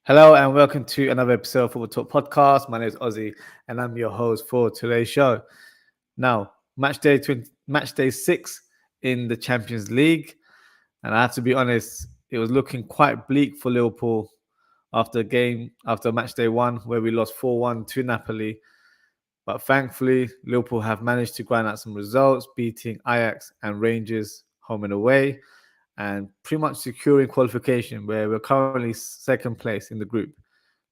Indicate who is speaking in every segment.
Speaker 1: Hello and welcome to another episode of Football Talk Podcast. My name is Ozzie and I'm your host for today's show. Now, match day 6 in the Champions League, and I have to be honest, it was looking quite bleak for Liverpool after match day 1 where we lost 4-1 to Napoli. But thankfully, Liverpool have managed to grind out some results, beating Ajax and Rangers home and away, and pretty much securing qualification where we're currently second place in the group.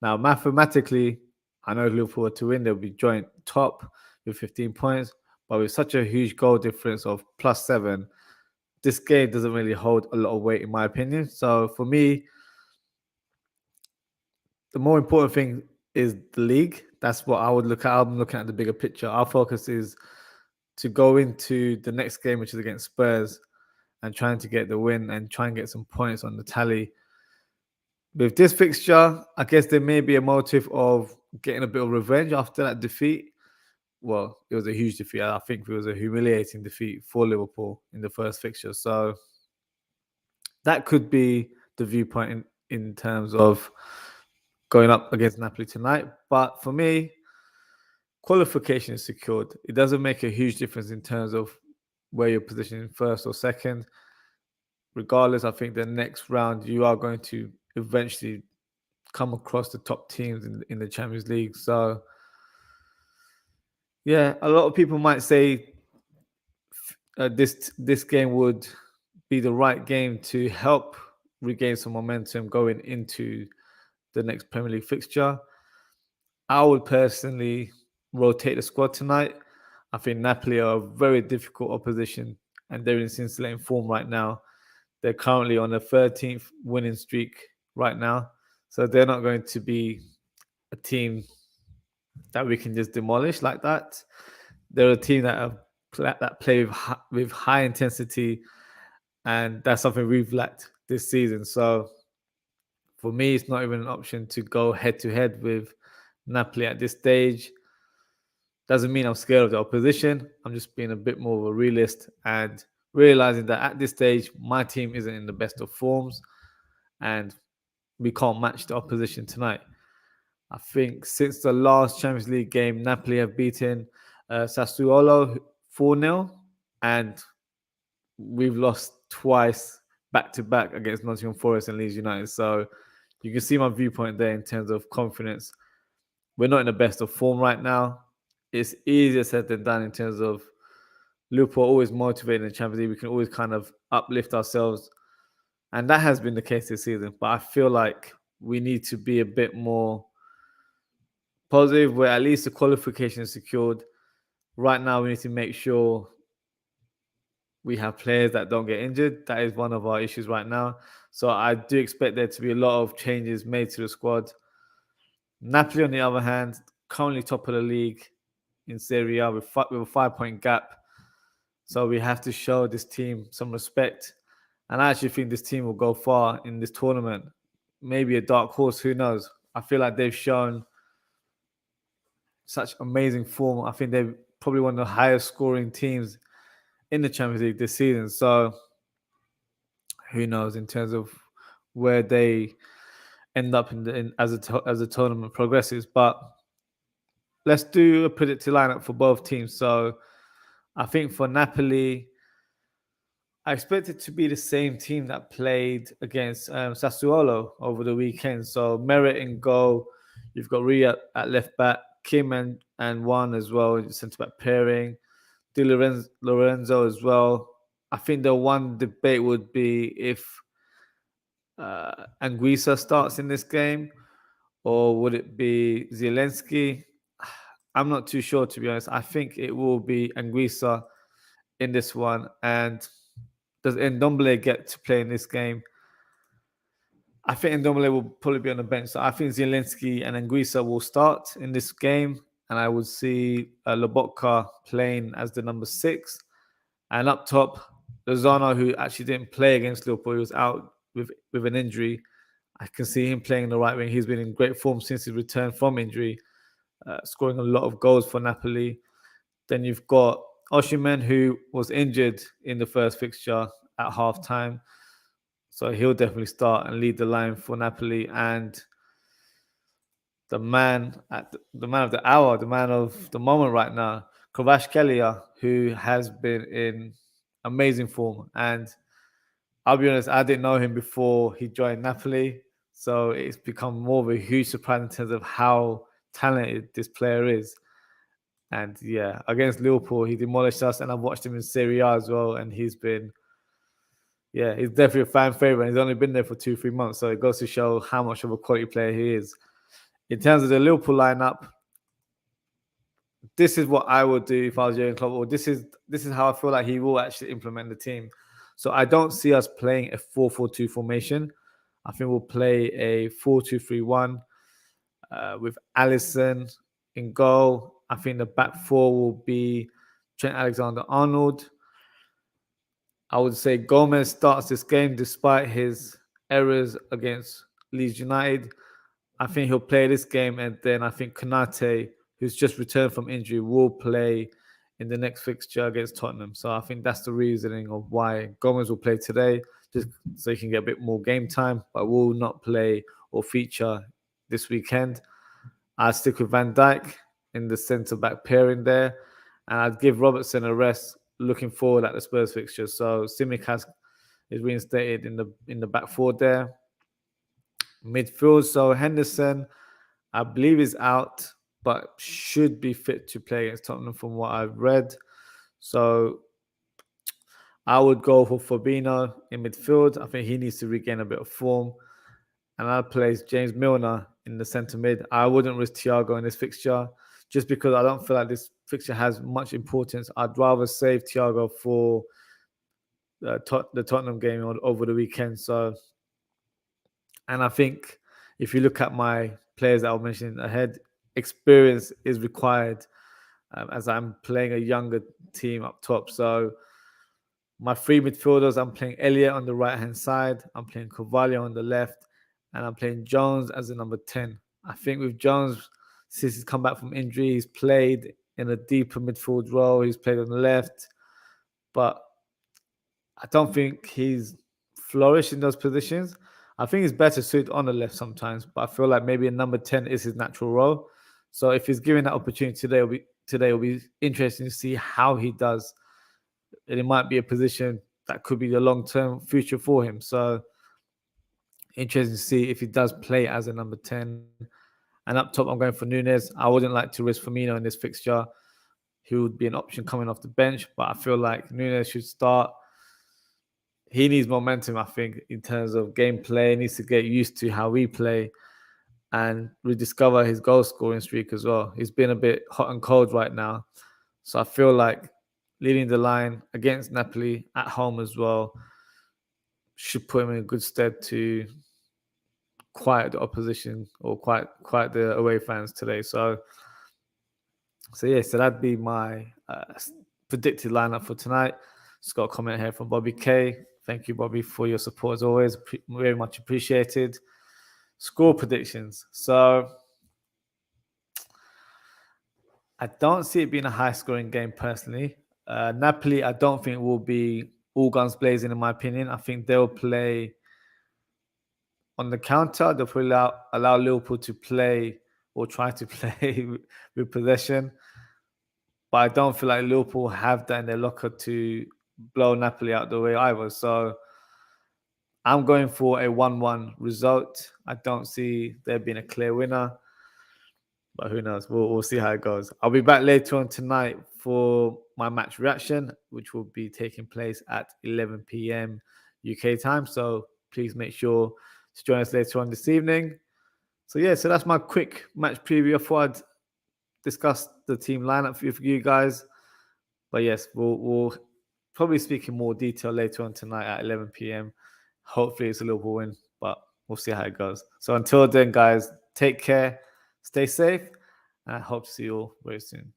Speaker 1: Now, mathematically, I know if Liverpool were to win, they'll be joint top with 15 points, but with such a huge goal difference of +7, this game doesn't really hold a lot of weight in my opinion. So for me, the more important thing is the league. That's what I would look at. I'm looking at the bigger picture. Our focus is to go into the next game, which is against Spurs, and trying to get the win and try and get some points on the tally. With this fixture, I guess there may be a motive of getting a bit of revenge after that defeat. Well, it was a huge defeat. I think it was a humiliating defeat for Liverpool in the first fixture. So that could be the viewpoint in terms of going up against Napoli tonight. But for me, qualification is secured. It doesn't make a huge difference in terms of where you're positioned first or second. Regardless, I think the next round you are going to eventually come across the top teams in the Champions League. So, yeah, a lot of people might say this game would be the right game to help regain some momentum going into the next Premier League fixture. I would personally rotate the squad tonight. I think Napoli are a very difficult opposition and they're in scintillating form right now. They're currently on a 13th winning streak right now. So they're not going to be a team that we can just demolish like that. They're a team that play with high intensity, and that's something we've lacked this season. So for me, it's not even an option to go head to head with Napoli at this stage. Doesn't mean I'm scared of the opposition. I'm just being a bit more of a realist and realizing that at this stage, my team isn't in the best of forms and we can't match the opposition tonight. I think since the last Champions League game, Napoli have beaten Sassuolo 4-0, and we've lost twice back to back against Nottingham Forest and Leeds United. So you can see my viewpoint there in terms of confidence. We're not in the best of form right now. It's easier said than done in terms of Liverpool always motivated in the Champions League. We can always kind of uplift ourselves. And that has been the case this season. But I feel like we need to be a bit more positive where at least the qualification is secured. Right now, we need to make sure we have players that don't get injured. That is one of our issues right now. So I do expect there to be a lot of changes made to the squad. Napoli, on the other hand, currently top of the league in Serie A with a 5-point gap. So we have to show this team some respect. And I actually think this team will go far in this tournament. Maybe a dark horse, who knows? I feel like they've shown such amazing form. I think they're probably one of the highest scoring teams in the Champions League this season. So who knows in terms of where they end up as the tournament progresses. But let's do a predicted lineup for both teams. So I think for Napoli, I expect it to be the same team that played against Sassuolo over the weekend. So Merritt in goal. You've got Rhea at left back, Kim and Juan as well, centre back pairing. Di Lorenzo as well. I think the one debate would be if Anguissa starts in this game, or would it be Zielinski? I'm not too sure, to be honest. I think it will be Anguissa in this one. And does Ndombele get to play in this game? I think Ndombele will probably be on the bench. So I think Zielinski and Anguissa will start in this game. And I would see Lobotka playing as the number 6. And up top, Lozano, who actually didn't play against Liverpool, he was out with an injury. I can see him playing the right wing. He's been in great form since his return from injury, scoring a lot of goals for Napoli. Then you've got Osimhen, who was injured in the first fixture at half-time. So he'll definitely start and lead the line for Napoli. And the man the man of the hour, the man of the moment right now, Kvaratskhelia, who has been in amazing form. And I'll be honest, I didn't know him before he joined Napoli, so it's become more of a huge surprise in terms of how talented this player is. And yeah, against Liverpool, he demolished us, and I've watched him in Serie A as well, and he's definitely a fan favorite. He's only been there for 2-3 months, so it goes to show how much of a quality player he is. In terms of the Liverpool lineup, this is what I would do if I was Jurgen Klopp, or this is how I feel like he will actually implement the team. So I don't see us playing a 4-4-2 formation. I think we'll play a 4-2-3-1 with Alisson in goal. I think the back four will be Trent Alexander-Arnold. I would say Gomez starts this game despite his errors against Leeds United. I think he'll play this game, and then I think Konate, who's just returned from injury, will play in the next fixture against Tottenham. So I think that's the reasoning of why Gomez will play today, just so he can get a bit more game time, but will not play or feature this weekend. I'd stick with Van Dijk in the centre-back pairing there, and I'd give Robertson a rest looking forward at the Spurs fixture. So Tsimikas is reinstated in the back four there. Midfield, so Henderson, I believe, is out, but should be fit to play against Tottenham from what I've read. So I would go for Fabinho in midfield. I think he needs to regain a bit of form. And I'd place James Milner in the centre mid. I wouldn't risk Thiago in this fixture just because I don't feel like this fixture has much importance. I'd rather save Thiago for the Tottenham game over the weekend. So, and I think if you look at my players that I was mentioning ahead, experience is required as I'm playing a younger team up top. So my three midfielders, I'm playing Elliott on the right-hand side, I'm playing Carvalho on the left, and I'm playing Jones as the number 10. I think with Jones, since he's come back from injury, he's played in a deeper midfield role. He's played on the left, but I don't think he's flourished in those positions. I think he's better suited on the left sometimes, but I feel like maybe a number 10 is his natural role. So if he's given that opportunity today, it'll be interesting to see how he does. And it might be a position that could be the long-term future for him. So interesting to see if he does play as a number 10. And up top, I'm going for Nunes. I wouldn't like to risk Firmino in this fixture. He would be an option coming off the bench, but I feel like Nunes should start. He needs momentum, I think, in terms of gameplay. He needs to get used to how we play and rediscover his goal scoring streak as well. He's been a bit hot and cold right now. So I feel like leading the line against Napoli at home as well should put him in a good stead to quiet the opposition or quiet the away fans today. So that'd be my predicted lineup for tonight. Just got a comment here from Bobby K. Thank you, Bobby, for your support as always. Very much appreciated. Score predictions. So I don't see it being a high-scoring game personally. Napoli, I don't think will be all guns blazing, in my opinion. I think they'll play on the counter. They'll probably allow Liverpool to play or try to play with possession. But I don't feel like Liverpool have that in their locker to blow Napoli out the way either. So I'm going for a 1-1 result. I don't see there being a clear winner. But who knows? We'll see how it goes. I'll be back later on tonight for my match reaction, which will be taking place at 11 p.m. UK time. So please make sure to join us later on this evening. So that's my quick match preview. I thought I'd discuss the team lineup for you guys. But yes, we'll probably speak in more detail later on tonight at 11 p.m. Hopefully it's a Liverpool win, but we'll see how it goes. So until then, guys, take care. Stay safe, and I hope to see you all very soon.